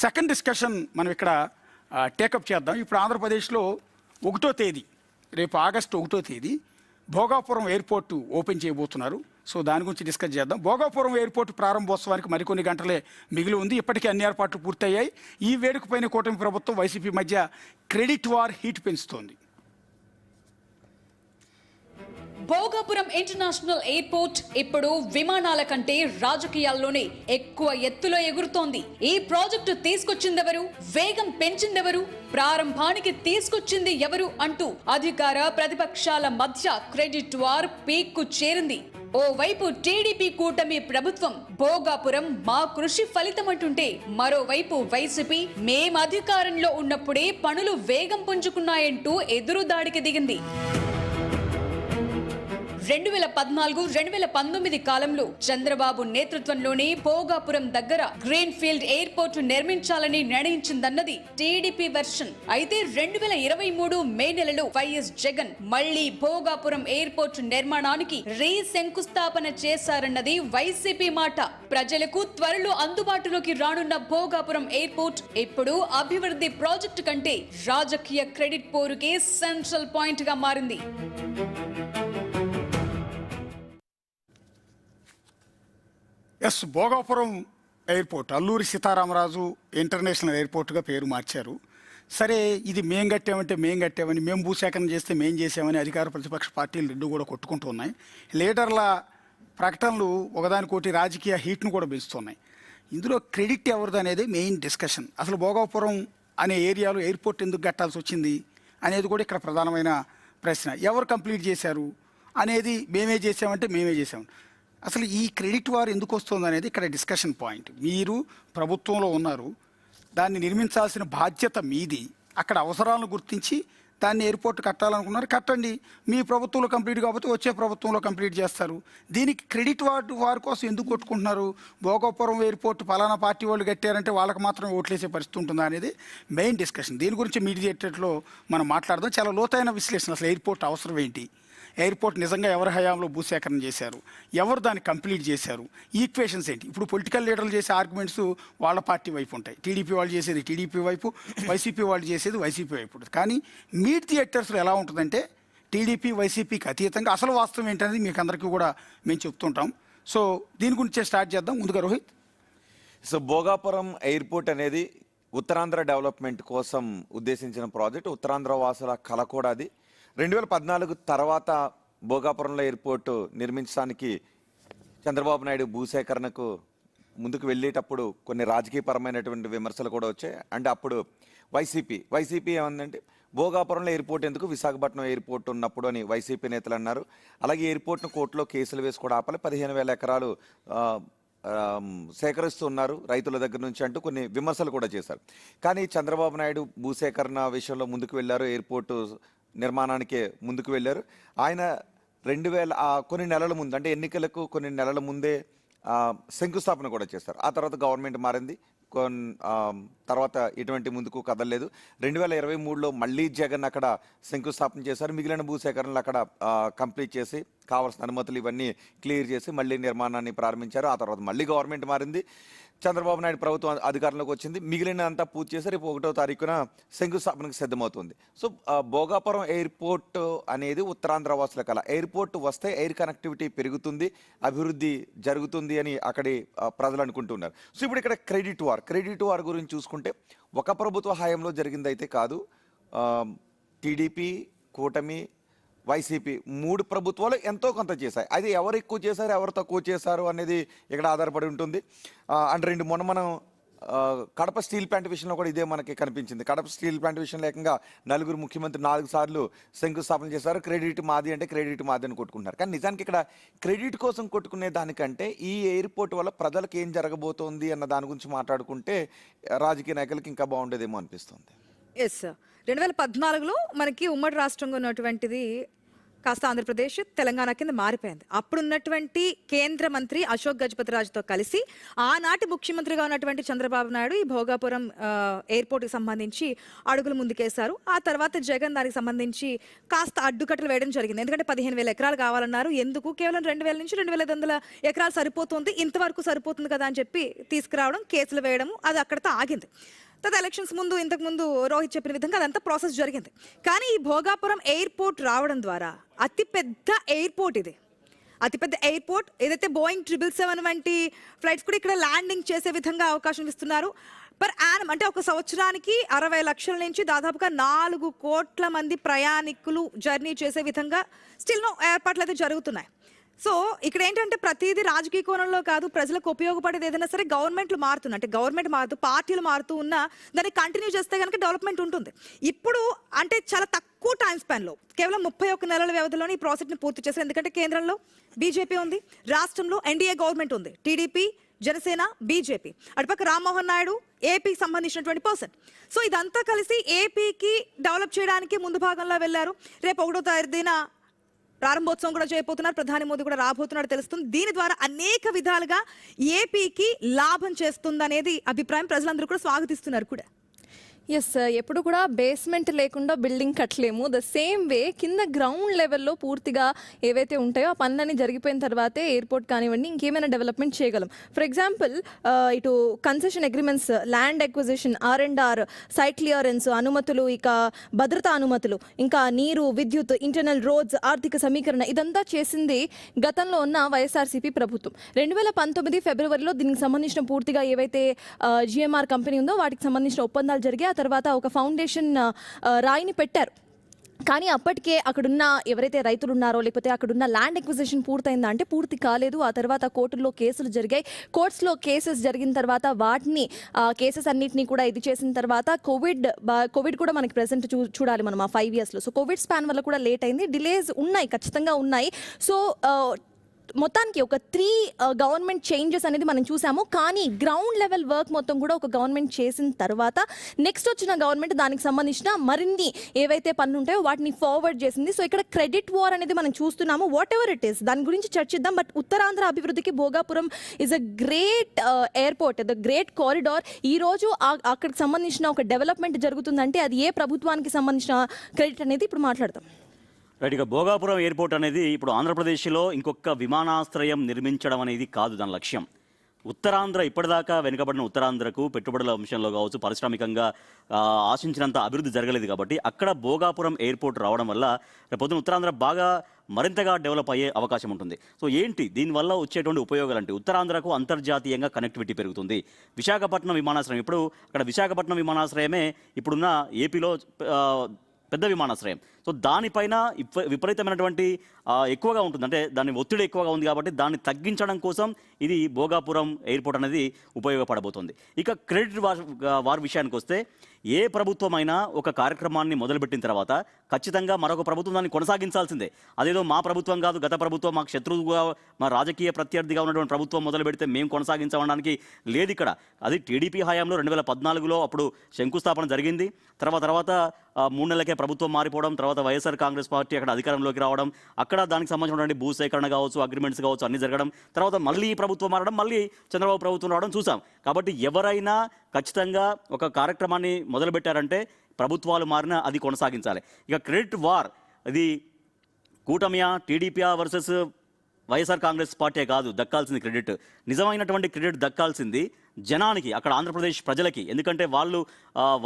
Second discussion మనం ఇక్కడ take up చేద్దాం. ఇప్పుడు ఆంధ్రప్రదేశ్లో 1వ తేదీ, రేపు ఆగస్టు 1వ తేదీ భోగాపురం ఎయిర్పోర్టు ఓపెన్ చేయబోతున్నారు. సో దాని గురించి డిస్కస్ చేద్దాం. భోగాపురం ఎయిర్పోర్టు ప్రారంభోత్సవానికి మరికొన్ని గంటలే మిగిలి ఉంది. ఇప్పటికే అన్ని ఏర్పాట్లు పూర్తయ్యాయి. ఈ వేడుకపైన కూటమి ప్రభుత్వం వైసీపీ మధ్య క్రెడిట్ వార్ హీట్ పెంచుతోంది. భోగాపురం ఇంటర్నేషనల్ ఎయిర్పోర్ట్ ఇప్పుడు విమానాల కంటే రాజకీయాల్లోనే ఎక్కువ ఎత్తులో ఎగురుతోంది. ఈ ప్రాజెక్టు తీసుకొచ్చిందెవరు, వేగం పెంచిందెవరు, ప్రారంభానికి తీసుకొచ్చింది ఎవరు అంటూ అధికార ప్రతిపక్షాల మధ్య క్రెడిట్ వార్ పీక్కు చేరింది. ఓవైపు టీడీపీ కూటమి ప్రభుత్వం భోగాపురం మా కృషి ఫలితం అంటుంటే, మరోవైపు వైసీపీ మేం అధికారంలో ఉన్నప్పుడే పనులు వేగం పుంజుకున్నాయంటూ ఎదురుదాడికి దిగింది. 2014-2019 కాలంలో చంద్రబాబు నేతృత్వంలోనే భోగాపురం దగ్గర గ్రీన్ ఫీల్డ్ ఎయిర్పోర్ట్ నిర్మించాలని నిర్ణయించిందన్నది టీడీపీ వెర్షన్. అయితే 2023 మే నెలలో వైఎస్ జగన్ మళ్లీ భోగాపురం ఎయిర్పోర్ట్ నిర్మాణానికి శంకుస్థాపన చేశారన్నది వైసీపీ మాట. ప్రజలకు త్వరలో అందుబాటులోకి రానున్న భోగాపురం ఎయిర్పోర్ట్ ఇప్పుడు అభివృద్ధి ప్రాజెక్టు కంటే రాజకీయ క్రెడిట్ పోరుకే సెంట్రల్ పాయింట్ గా మారింది. భోగాపురం ఎయిర్పోర్ట్ అల్లూరి సీతారామరాజు ఇంటర్నేషనల్ ఎయిర్పోర్ట్గా పేరు మార్చారు. సరే, ఇది మేం కట్టామని, మేము భూసేకరణ చేస్తే మేం చేసామని అధికార ప్రతిపక్ష పార్టీలు రెండు కూడా కొట్టుకుంటూ ఉన్నాయి. లీడర్ల ప్రకటనలు ఒకదానికోటి రాజకీయ హీట్ను కూడా పెంచుతున్నాయి. ఇందులో క్రెడిట్ ఎవరిది అనేది మెయిన్ డిస్కషన్. అసలు భోగాపురం అనే ఏరియాలో ఎయిర్పోర్ట్ ఎందుకు కట్టాల్సి వచ్చింది అనేది కూడా ఇక్కడ ప్రధానమైన ప్రశ్న. ఎవరు కంప్లీట్ చేశారు అనేది మేమే చేసాం. అసలు ఈ క్రెడిట్ వార్ ఎందుకు వస్తుంది అనేది ఇక్కడ డిస్కషన్ పాయింట్. మీరు ప్రభుత్వంలో ఉన్నారు, దాన్ని నిర్మించాల్సిన బాధ్యత మీది. అక్కడ అవసరాలను గుర్తించి దాన్ని ఎయిర్పోర్ట్ కట్టాలనుకున్నారు, కట్టండి. మీ ప్రభుత్వంలో కంప్లీట్ కాకపోతే వచ్చే ప్రభుత్వంలో కంప్లీట్ చేస్తారు. దీనికి క్రెడిట్ వార్ కోసం ఎందుకు కొట్టుకుంటున్నారు? భోగాపురం ఎయిర్పోర్ట్ పలానా పార్టీ వాళ్ళు కట్టారంటే వాళ్ళకి మాత్రం ఓట్లేసే పరిస్థితి ఉంటుందా అనేది మెయిన్ డిస్కషన్. దీని గురించి మీడియేటెడ్లో మనం మాట్లాడదాం. చాలా లోతైన విశ్లేషణ. అసలు ఎయిర్పోర్ట్ అవసరం ఏంటి, ఎయిర్పోర్ట్ నిజంగా ఎవరి హయాంలో భూసేకరణ చేశారు, ఎవరు దాన్ని కంప్లీట్ చేశారు, ఈక్వేషన్స్ ఏంటి. ఇప్పుడు పొలిటికల్ లీడర్లు చేసే ఆర్గ్యుమెంట్స్ వాళ్ళ పార్టీ వైపు ఉంటాయి. టీడీపీ వాళ్ళు చేసేది టీడీపీ వైపు, వైసీపీ వాళ్ళు చేసేది వైసీపీ వైపు ఉంటుంది. కానీ మీట్ థియేటర్స్లో ఎలా ఉంటుందంటే టీడీపీ వైసీపీకి అతీతంగా అసలు వాస్తవం ఏంటనేది మీకు అందరికీ కూడా మేము చెప్తుంటాం. సో దీని గురించే స్టార్ట్ చేద్దాం. ముందుగా రోహిత్. సో భోగాపురం ఎయిర్పోర్ట్ అనేది ఉత్తరాంధ్ర డెవలప్మెంట్ కోసం ఉద్దేశించిన ప్రాజెక్ట్. ఉత్తరాంధ్ర వాసుల కళ కూడా అది. 2014 తర్వాత భోగాపురంలో ఎయిర్పోర్టు నిర్మించడానికి చంద్రబాబు నాయుడు భూసేకరణకు ముందుకు వెళ్ళేటప్పుడు కొన్ని రాజకీయపరమైనటువంటి విమర్శలు కూడా వచ్చాయి. అంటే అప్పుడు వైసీపీ ఏమందంటే భోగాపురంలో ఎయిర్పోర్ట్ ఎందుకు, విశాఖపట్నం ఎయిర్పోర్ట్ ఉన్నప్పుడు అని వైసీపీ నేతలు అన్నారు. అలాగే ఎయిర్పోర్ట్ను కోర్టులో కేసులు వేసి కూడా ఆపాలి, 15,000 ఎకరాలు సేకరిస్తున్నారు రైతుల దగ్గర నుంచి అంటూ కొన్ని విమర్శలు కూడా చేశారు. కానీ చంద్రబాబు నాయుడు భూసేకరణ విషయంలో ముందుకు వెళ్ళారు, ఎయిర్పోర్టు నిర్మాణానికే ముందుకు వెళ్ళారు. ఆయన కొన్ని నెలల ముందు, అంటే ఎన్నికలకు కొన్ని నెలల ముందే శంకుస్థాపన కూడా చేశారు. ఆ తర్వాత గవర్నమెంట్ మారింది, తర్వాత ఎటువంటి ముందుకు కదలలేదు. 2023లో మళ్ళీ జగన్ అక్కడ శంకుస్థాపన చేశారు. మిగిలిన భూసేకరణలు అక్కడ కంప్లీట్ చేసి కావాల్సిన అనుమతులు ఇవన్నీ క్లియర్ చేసి మళ్ళీ నిర్మాణాన్ని ప్రారంభించారు. ఆ తర్వాత మళ్ళీ గవర్నమెంట్ మారింది, చంద్రబాబు నాయుడు ప్రభుత్వం అధికారంలోకి వచ్చింది. మిగిలిన అంతా పూర్తి చేసి రేపు 1వ తారీఖున శంకుస్థాపనకు సిద్ధమవుతుంది. సో భోగాపురం ఎయిర్పోర్ట్ అనేది ఉత్తరాంధ్ర వాసుల కళ. ఎయిర్పోర్ట్ వస్తే ఎయిర్ కనెక్టివిటీ పెరుగుతుంది, అభివృద్ధి జరుగుతుంది అని అక్కడి ప్రజలు అనుకుంటున్నారు. సో ఇప్పుడు ఇక్కడ క్రెడిట్ వార్ గురించి చూసుకుంటే ఒక ప్రభుత్వ హయాంలో జరిగిందైతే కాదు. టీడీపీ, కూటమి, వైసీపీ 3 ప్రభుత్వాలు ఎంతో కొంత చేశాయి. అది ఎవరు ఎక్కువ చేశారు, ఎవరు తక్కువ చేశారు అనేది ఇక్కడ ఆధారపడి ఉంటుంది. అండ్ మనం కడప స్టీల్ ప్లాంట్ విషయంలో కూడా ఇదే మనకి కనిపించింది. కడప స్టీల్ ప్లాంట్ విషయంలో ఏకంగా 4 ముఖ్యమంత్రి 4 సార్లు శంకుస్థాపన చేశారు. క్రెడిట్ మాది అని కొట్టుకుంటున్నారు. కానీ నిజానికి ఇక్కడ క్రెడిట్ కోసం కొట్టుకునే దానికంటే ఈ ఎయిర్పోర్ట్ వల్ల ప్రజలకు ఏం జరగబోతోంది అన్న దాని గురించి మాట్లాడుకుంటే రాజకీయ నాయకులకి ఇంకా బాగుండేదేమో అనిపిస్తుంది. ఎస్, 2014లో మనకి ఉమ్మడి రాష్ట్రంగా ఉన్నటువంటిది కాస్త ఆంధ్రప్రదేశ్ తెలంగాణ కింద మారిపోయింది. అప్పుడున్నటువంటి కేంద్ర మంత్రి అశోక్ గజపతిరాజుతో కలిసి ఆనాటి ముఖ్యమంత్రిగా ఉన్నటువంటి చంద్రబాబు నాయుడు ఈ భోగాపురం ఎయిర్పోర్ట్కి సంబంధించి అడుగులు ముందుకేశారు. ఆ తర్వాత జగన్ దానికి సంబంధించి కాస్త అడ్డుకట్టలు వేయడం జరిగింది. ఎందుకంటే 15,000 ఎకరాలు కావాలన్నారు. ఎందుకు? కేవలం 2,000 నుంచి 2,500 ఎకరాలు సరిపోతుంది, ఇంతవరకు సరిపోతుంది కదా అని చెప్పి తీసుకురావడం, కేసులు వేయడం, అది అక్కడితో ఆగింది. తర్వాత ఎలక్షన్స్ ముందు, ఇంతకు ముందు రోహిత్ చెప్పిన విధంగా అదంతా ప్రాసెస్ జరిగింది. కానీ ఈ భోగాపురం ఎయిర్పోర్ట్ రావడం ద్వారా అతిపెద్ద ఎయిర్పోర్ట్ ఇది. అతిపెద్ద ఎయిర్పోర్ట్ ఏదైతే బోయింగ్ 777 వంటి ఫ్లైట్స్ కూడా ఇక్కడ ల్యాండింగ్ చేసే విధంగా అవకాశం ఇస్తున్నారు. పర్ యానం అంటే ఒక సంవత్సరానికి 60 లక్షల నుంచి దాదాపుగా 4 కోట్ల మంది ప్రయాణికులు జర్నీ చేసే విధంగా స్టిల్ ఏర్పాట్లు అయితే జరుగుతున్నాయి. సో ఇక్కడ ఏంటంటే ప్రతిదీ రాజకీయ కోణంలో కాదు, ప్రజలకు ఉపయోగపడేది ఏదైనా సరే గవర్నమెంట్లు మారుతున్నాయి. అంటే గవర్నమెంట్ మారుతూ, పార్టీలు మారుతూ ఉన్నా దాన్ని కంటిన్యూ చేస్తే కనుక డెవలప్మెంట్ ఉంటుంది. ఇప్పుడు అంటే చాలా తక్కువ టైం స్పాన్లో కేవలం 31 నెలల వ్యవధిలోనే ఈ ప్రాజెక్ట్ని పూర్తి చేశారు. ఎందుకంటే కేంద్రంలో బీజేపీ ఉంది, రాష్ట్రంలో ఎన్డీఏ గవర్నమెంట్ ఉంది, టీడీపీ, జనసేన, బీజేపీ. అటుపక్క రామ్మోహన్ నాయుడు ఏపీకి సంబంధించినటువంటి పర్సన్. సో ఇదంతా కలిసి ఏపీకి డెవలప్ చేయడానికి ముందు భాగంలో వెళ్ళారు. రేపు 1వ తేదీన ప్రారంభోత్సవం కూడా చేయబోతున్నారు, ప్రధాని మోదీ కూడా రాబోతున్నాడు తెలుస్తుంది. దీని ద్వారా అనేక విధాలుగా ఏపీకి లాభం చేస్తుందనేది అభిప్రాయం. ప్రజలందరూ కూడా స్వాగతిస్తున్నారు కూడా. ఎస్, ఎప్పుడు కూడా బేస్మెంట్ లేకుండా బిల్డింగ్ కట్టలేము. ద సేమ్ వే కింద గ్రౌండ్ లెవెల్లో పూర్తిగా ఏవైతే ఉంటాయో ఆ పనులన్నీ జరిగిపోయిన తర్వాతే ఎయిర్పోర్ట్ కానివ్వండి ఇంకేమైనా డెవలప్మెంట్ చేయగలం. ఫర్ ఎగ్జాంపుల్ ఇటు concession agreements, land acquisition, R&R, site clearance అనుమతులు, ఇక భద్రతా అనుమతులు, ఇంకా నీరు, విద్యుత్, ఇంటర్నల్ రోడ్స్, ఆర్థిక సమీకరణ, ఇదంతా చేసింది గతంలో ఉన్న వైఎస్ఆర్సీపీ ప్రభుత్వం. 2019 ఫిబ్రవరిలో దీనికి సంబంధించిన పూర్తిగా ఏవైతే GMR కంపెనీ ఉందో వాటికి సంబంధించిన ఒప్పందాలు జరిగాయి. తర్వాత ఒక ఫౌండేషన్ రాయిని పెట్టారు. కానీ అప్పటికే అక్కడున్న ఎవరైతే రైతులు ఉన్నారో లేకపోతే అక్కడున్న ల్యాండ్ ఎక్విజిషన్ పూర్తయిందా అంటే పూర్తి కాలేదు. ఆ తర్వాత కోర్టుల్లో కేసులు జరిగాయి. కోర్ట్స్లో కేసెస్ జరిగిన తర్వాత వాటిని కేసెస్ అన్నింటినీ కూడా ఇది చేసిన తర్వాత కోవిడ్ కూడా మనకి ప్రెసెంట్ చూడాలి మనం ఆ 5 yearsలో. సో కోవిడ్ స్పాన్ వల్ల కూడా లేట్ అయింది, డిలేస్ ఉన్నాయి, ఖచ్చితంగా ఉన్నాయి. సో మొత్తానికి ఒక 3 గవర్నమెంట్ చేంజెస్ అనేది మనం చూసాము. కానీ గ్రౌండ్ లెవెల్ వర్క్ మొత్తం కూడా ఒక గవర్నమెంట్ చేసిన తర్వాత నెక్స్ట్ వచ్చిన గవర్నమెంట్ దానికి సంబంధించిన మరిన్ని ఏవైతే పనులు ఉంటాయో వాటిని ఫార్వర్డ్ చేసింది. సో ఇక్కడ క్రెడిట్ వార్ అనేది మనం చూస్తున్నాము. వాట్ ఎవర్ ఇట్ ఈస్ దాని గురించి చర్చిద్దాం. బట్ ఉత్తరాంధ్ర అభివృద్ధికి Bhogapuram is a great airport, the great corridor. ఈ రోజు అక్కడికి సంబంధించిన ఒక డెవలప్మెంట్ జరుగుతుందంటే అది ఏ ప్రభుత్వానికి సంబంధించిన క్రెడిట్ అనేది ఇప్పుడు మాట్లాడదాం. రైట్, ఇక భోగాపురం ఎయిర్పోర్ట్ అనేది ఇప్పుడు ఆంధ్రప్రదేశ్లో ఇంకొక విమానాశ్రయం నిర్మించడం అనేది కాదు దాని లక్ష్యం. ఉత్తరాంధ్ర ఇప్పటిదాకా వెనుకబడిన ఉత్తరాంధ్రకు పెట్టుబడుల అంశంలో కావచ్చు, పారిశ్రామికంగా ఆశించినంత అభివృద్ధి జరగలేదు. కాబట్టి అక్కడ భోగాపురం ఎయిర్పోర్ట్ రావడం వల్ల రేపొద్దున ఉత్తరాంధ్ర బాగా మరింతగా డెవలప్ అయ్యే అవకాశం ఉంటుంది. సో ఏంటి దీనివల్ల వచ్చేటువంటి ఉపయోగాలు అంటే ఉత్తరాంధ్రకు అంతర్జాతీయంగా కనెక్టివిటీ పెరుగుతుంది. విశాఖపట్నం విమానాశ్రయం, ఇప్పుడు అక్కడ విశాఖపట్నం విమానాశ్రయమే ఇప్పుడున్న ఏపీలో పెద్ద విమానాశ్రయం. సో దానిపైన విపరీతమైనటువంటి ఎక్కువగా ఉంటుంది, అంటే దాని ఒత్తిడి ఎక్కువగా ఉంది. కాబట్టి దాన్ని తగ్గించడం కోసం ఇది భోగాపురం ఎయిర్పోర్ట్ అనేది ఉపయోగపడబోతుంది. ఇక క్రెడిట్ వార్ విషయానికి వస్తే ఏ ప్రభుత్వం అయినా ఒక కార్యక్రమాన్ని మొదలుపెట్టిన తర్వాత ఖచ్చితంగా మరొక ప్రభుత్వం దాన్ని కొనసాగించాల్సిందే. అదేదో మా ప్రభుత్వం కాదు, గత ప్రభుత్వం మాకు శత్రువుగా, మా రాజకీయ ప్రత్యర్థిగా ఉన్నటువంటి ప్రభుత్వం మొదలు పెడితే మేము కొనసాగించడానికి లేదు ఇక్కడ. అది టీడీపీ హయాంలో 2014లో అప్పుడు శంకుస్థాపన జరిగింది. తర్వాత 3 నెలలకే ప్రభుత్వం మారిపోవడం, తర్వాత వైఎస్ఆర్ కాంగ్రెస్ పార్టీ అక్కడ అధికారంలోకి రావడం, అక్కడ దానికి సంబంధించినటువంటి భూసేకరణ కావచ్చు, అగ్రిమెంట్స్ కావచ్చు, అన్ని జరగడం, తర్వాత మళ్ళీ ప్రభుత్వం మారడం, మళ్ళీ చంద్రబాబు ప్రభుత్వం రావడం చూసాం. కాబట్టి ఎవరైనా ఖచ్చితంగా ఒక కార్యక్రమాన్ని మొదలుపెట్టారంటే ప్రభుత్వాలు మారినా అది కొనసాగించాలి. ఇక క్రెడిట్ వార్, ఇది కూటమియా, టీడీపీయా వర్సెస్ వైఎస్ఆర్ కాంగ్రెస్ పార్టీ కాదు దక్కాల్సింది క్రెడిట్. నిజమైనటువంటి క్రెడిట్ దక్కాల్సింది జనానికి, అక్కడ ఆంధ్రప్రదేశ్ ప్రజలకి. ఎందుకంటే వాళ్ళు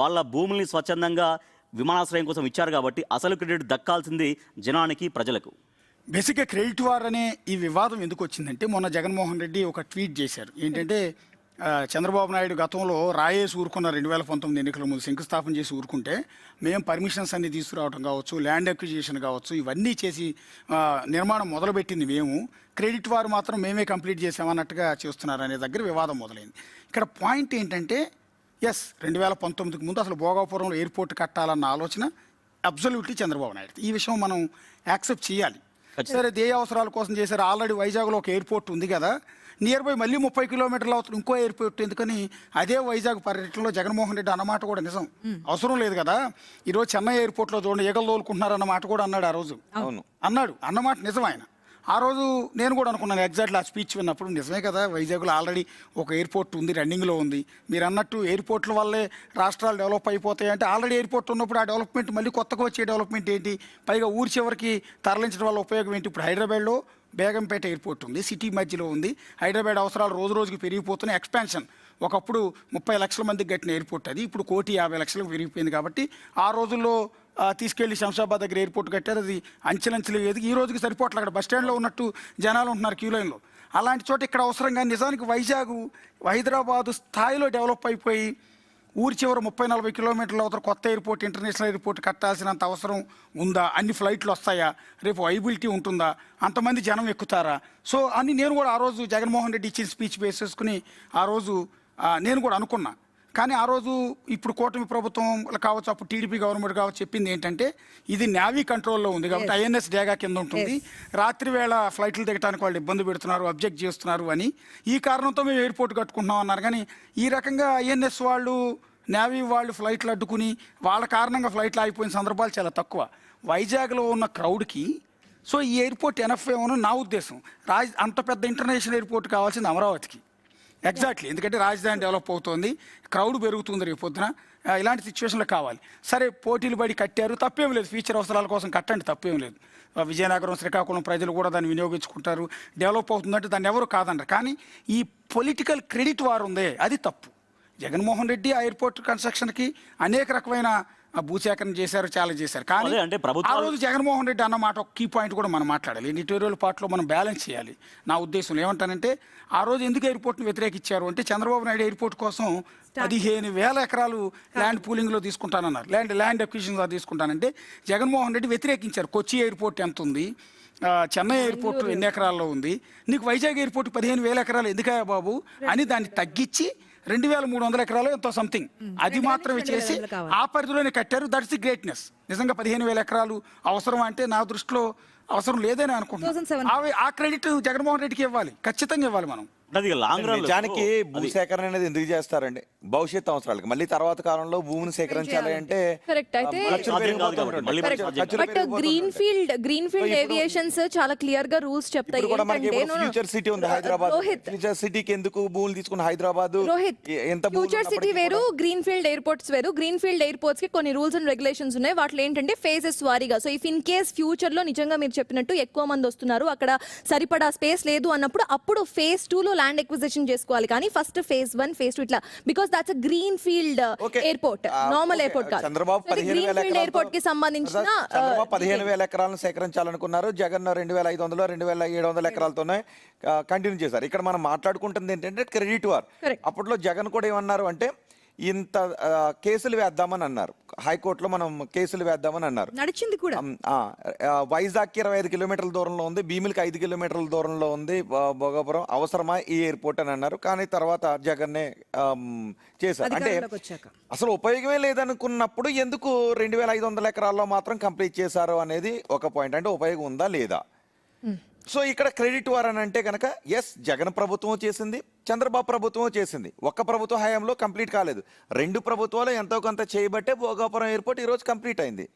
వాళ్ళ భూముల్ని స్వచ్ఛందంగా విమానాశ్రయం కోసం ఇచ్చారు కాబట్టి అసలు క్రెడిట్ దక్కాల్సింది జనానికి, ప్రజలకు. బేసిక్గా క్రెడిట్ వార్ అనే ఈ వివాదం ఎందుకు వచ్చిందంటే మొన్న జగన్మోహన్ రెడ్డి ఒక ట్వీట్ చేశారు. ఏంటంటే చంద్రబాబు నాయుడు గతంలో రాయేసి ఊరుకున్న 2019 ఎన్నికల ముందు శంకుస్థాపన చేసి ఊరుకుంటే మేము పర్మిషన్స్ అన్ని తీసుకురావడం కావచ్చు, ల్యాండ్ అక్విజిషన్ కావచ్చు, ఇవన్నీ చేసి నిర్మాణం మొదలుపెట్టింది మేము, క్రెడిట్ వార్ మాత్రం మేమే కంప్లీట్ చేసామన్నట్టుగా చేస్తున్నారు అనే దగ్గర వివాదం మొదలైంది. ఇక్కడ పాయింట్ ఏంటంటే 2019కి ముందు అసలు భోగాపురంలో ఎయిర్పోర్ట్ కట్టాలన్న ఆలోచన అబ్సల్యూట్లీ చంద్రబాబు నాయుడు. ఈ విషయం మనం యాక్సెప్ట్ చేయాలి. సరే, దేయ అవసరాల కోసం చేశారు. ఆల్రెడీ వైజాగ్లో ఒక ఎయిర్పోర్ట్ ఉంది కదా, నియర్ బై మళ్ళీ 30 కిలోమీటర్లు అవుతుంది ఇంకో ఎయిర్పోర్ట్ ఎందుకని అదే వైజాగ్ పర్యటనలో జగన్మోహన్ రెడ్డి అన్నమాట కూడా నిజం. అవసరం లేదు కదా, ఈరోజు చెన్నై ఎయిర్పోర్ట్లో చూడండి ఈగలు తోలుకుంటున్నారు అన్నమాట కూడా అన్నాడు ఆ రోజు. అవును, అన్నాడు, అన్నమాట నిజం. ఆయన ఆ రోజు నేను కూడా అనుకున్నాను ఎగ్జాక్ట్లీ ఆ స్పీచ్ విన్నప్పుడు నిజమే కదా, వైజాగ్లో ఆల్రెడీ ఒక ఎయిర్పోర్ట్ ఉంది, రన్నింగ్లో ఉంది. మీరు అన్నట్టు ఎయిర్పోర్ట్ల వల్లే రాష్ట్రాలు డెవలప్ అయిపోతాయి అంటే ఆల్రెడీ ఎయిర్పోర్ట్ ఉన్నప్పుడు ఆ డెవలప్మెంట్ మళ్ళీ కొత్తగా వచ్చే డెవలప్మెంట్ ఏంటి, పైగా ఊరి చివరికి తరలించడం వల్ల ఉపయోగం ఏంటి? ఇప్పుడు హైదరాబాద్లో బేగంపేట ఎయిర్పోర్ట్ ఉంది, సిటీ మధ్యలో ఉంది. హైదరాబాద్ అవసరాలు రోజు రోజుకి పెరిగిపోతున్నాయి. ఎక్స్పాన్షన్ ఒకప్పుడు 30 లక్షల మందికి కట్టిన ఎయిర్పోర్ట్ అది ఇప్పుడు 1,50,00,000 పెరిగిపోయింది. కాబట్టి ఆ రోజుల్లో తీసుకెళ్లి శంషాబాద్ దగ్గర ఎయిర్పోర్ట్ కట్టారు. అది అంచెలంచెలు ఎదిగి ఈ రోజుకి సరిపోవట్లేదు. అక్కడ బస్ స్టాండ్లో ఉన్నట్టు జనాలు ఉంటున్నారు క్యూ లైన్లో. అలాంటి చోట ఇక్కడ అవసరంగా నిజానికి వైజాగ్ హైదరాబాదు స్థాయిలో డెవలప్ అయిపోయి ఊరి చివర 30-40 కిలోమీటర్ల అవతల కొత్త ఎయిర్పోర్ట్, ఇంటర్నేషనల్ ఎయిర్పోర్ట్ కట్టాల్సినంత అవసరం ఉందా? అన్ని ఫ్లైట్లు వస్తాయా? రేపు వైబిలిటీ ఉంటుందా? అంతమంది జనం ఎక్కుతారా? సో అని నేను కూడా ఆ రోజు జగన్మోహన్ రెడ్డి ఇచ్చిన స్పీచ్ బేస్ చేసుకుని ఆ రోజు నేను కూడా అనుకున్నా. కానీ ఆ రోజు ఇప్పుడు కూటమి ప్రభుత్వం కావచ్చు, అప్పుడు టీడీపీ గవర్నమెంట్ కావచ్చు, చెప్పింది ఏంటంటే ఇది నేవీ కంట్రోల్లో ఉంది కాబట్టి ఐఎన్ఎస్ డేగా కింద ఉంటుంది, రాత్రి వేళ ఫ్లైట్లు దిగడానికి వాళ్ళు ఇబ్బంది పెడుతున్నారు, అబ్జెక్ట్ చేస్తున్నారు అని ఈ కారణంతో మేము ఎయిర్పోర్ట్ కట్టుకుంటున్నాం అన్నారు. కానీ ఈ రకంగా ఐఎన్ఎస్ వాళ్ళు, నేవీ వాళ్ళు ఫ్లైట్లు అడ్డుకుని వాళ్ళ కారణంగా ఫ్లైట్లు ఆగిపోయిన సందర్భాలు చాలా తక్కువ. వైజాగ్లో ఉన్న క్రౌడ్కి సో ఈ ఎయిర్పోర్ట్ ఎనఫ్ ఏమో నా ఉద్దేశం. అంత పెద్ద ఇంటర్నేషనల్ ఎయిర్పోర్ట్ కావాల్సింది అమరావతికి ఎగ్జాక్ట్లీ, ఎందుకంటే రాజధాని డెవలప్ అవుతోంది, క్రౌడ్ పెరుగుతుంది, రేపు పొద్దున ఇలాంటి సిచ్యువేషన్లో కావాలి. సరే పోటీలు పడి కట్టారు, తప్పేం లేదు, ఫ్యూచర్ అవసరాల కోసం కట్టండి, తప్పేం లేదు. విజయనగరం, శ్రీకాకుళం ప్రజలు కూడా దాన్ని వినియోగించుకుంటారు, డెవలప్ అవుతుందంటే దాన్ని ఎవరు కాదన్నారు. కానీ ఈ పొలిటికల్ క్రెడిట్ వారు ఉందే అది తప్పు. జగన్మోహన్ రెడ్డి ఆ ఎయిర్పోర్ట్ కన్స్ట్రక్షన్కి అనేక రకమైన భూసేకరణ చేశారు, చాలా చేశారు. కానీ అదే అంటే ఆ రోజు జగన్మోహన్ రెడ్డి అన్నమాట ఒక కీ పాయింట్ కూడా మనం మాట్లాడాలి. ఎడిటోరియల్ పార్ట్లో మనం బ్యాలెన్స్ చేయాలి. నా ఉద్దేశం ఏమంటానంటే ఆ రోజు ఎందుకు ఎయిర్పోర్ట్ని వ్యతిరేకించారు అంటే చంద్రబాబు నాయుడు ఎయిర్పోర్ట్ కోసం 15,000 ఎకరాలు ల్యాండ్ పూలింగ్లో తీసుకుంటానన్నారు, ల్యాండ్ అక్విజిషన్లో తీసుకుంటానంటే జగన్మోహన్ రెడ్డి వ్యతిరేకించారు. కొచ్చి ఎయిర్పోర్ట్ ఎంత ఉంది, చెన్నై ఎయిర్పోర్ట్ ఎన్ని ఎకరాల్లో ఉంది, నీకు వైజాగ్ ఎయిర్పోర్ట్ 15,000 ఎకరాలు ఎందుకయ్యా బాబు అని దాన్ని తగ్గించి 2,300 ఎకరాలు ఎంతో సంథింగ్ అది మాత్రమే చేసి ఆ పరిధిలోనే కట్టారు. That's the greatness. నిజంగా 15,000 ఎకరాలు అవసరం అంటే నా దృష్టిలో అవసరం లేదని అనుకుంటున్నాను. ఆ క్రెడిట్ జగన్మోహన్ రెడ్డికి ఇవ్వాలి, ఖచ్చితంగా ఇవ్వాలి మనం. అది లాంగ్ రన్ నిజానికి భూసేకరణ అనేది ఎందుకు చేస్తారండి? భవిష్యత్ అవసరాలకి. మళ్ళీ తర్వాత కాలంలో భూమిని సేకరించాలి అంటే కరెక్ట్. అయితే బట్ గ్రీన్ ఫీల్డ్ ఏవియేషన్స్ చాలా క్లియర్ గా రూల్స్ చెప్తాయి. ఫ్యూచర్ సిటీ ఉంది హైదరాబాద్, ఫ్యూచర్ సిటీకి ఎందుకు భూములు తీసుకున్న హైదరాబాద్? ఎంత ఫ్యూచర్ సిటీ వేరు, గ్రీన్ ఫీల్డ్ ఎయిర్పోర్ట్స్ వేరు. గ్రీన్ ఫీల్డ్ ఎయిర్పోర్ట్స్ కి కొన్ని రూల్స్ అండ్ రెగ్యులేషన్స్ ఉన్నాయి. వాటిలో ఏంటంటే ఫేజెస్ వారీగా. So if in case future లో నిజంగా మీరు చెప్పినట్టు ఎక్కువ మంది వస్తున్నారు, అక్కడ సరిపడా స్పేస్ లేదు అన్నప్పుడు అప్పుడు ఫేజ్ 2 లో ల్యాండ్ ఎక్విజిషన్ చేసుకోవాలి. కానీ ఫస్ట్ ఫేజ్ 1, ఫేజ్ 2 ఇట్లా, because that's a green field airport, normal airport కాదు. చంద్రబాబు 15,000 ఎయిర్పోర్ట్ కి సంబంధించిన 15,000 ఎకరాలను సేకరించాలనుకున్నారు. జగన్ 2,500, 2,700 ఎకరాలతోనే కంటిన్యూ చేశారు. ఇక్కడ మనం మాట్లాడుకుంటుంది ఏంటంటే క్రెడిట్ వార్. అప్పట్లో జగన్ కూడా ఏమన్నారు అంటే ఇంత కేసులు వేద్దామని అన్నారు, హైకోర్టులో మనం కేసులు వేద్దామని అన్నారు. నడిచింది కూడా. వైజాగ్కి 25 కిలోమీటర్ల దూరంలో ఉంది, భీమిలికి 5 కిలోమీటర్ల దూరంలో ఉంది భోగాపురం, అవసరమా ఈ ఎయిర్పోర్ట్ అని అన్నారు. కానీ తర్వాత జగన్నే చేశారు. అంటే అసలు ఉపయోగమే లేదనుకున్నప్పుడు ఎందుకు 2,500 ఎకరాల్లో మాత్రం కంప్లీట్ చేశారు అనేది ఒక పాయింట్. అంటే ఉపయోగం ఉందా లేదా? సో ఇక్కడ క్రెడిట్ వార్ అని అంటే కనుక ఎస్, జగన్ ప్రభుత్వం చేసింది, చంద్రబాబు ప్రభుత్వం చేసింది. ఒక్క ప్రభుత్వ హయాంలో కంప్లీట్ కాలేదు, 2 ప్రభుత్వాలు ఎంతో కొంత చేయబట్టే భోగాపురం ఎయిర్పోర్ట్ ఈరోజు కంప్లీట్ అయింది.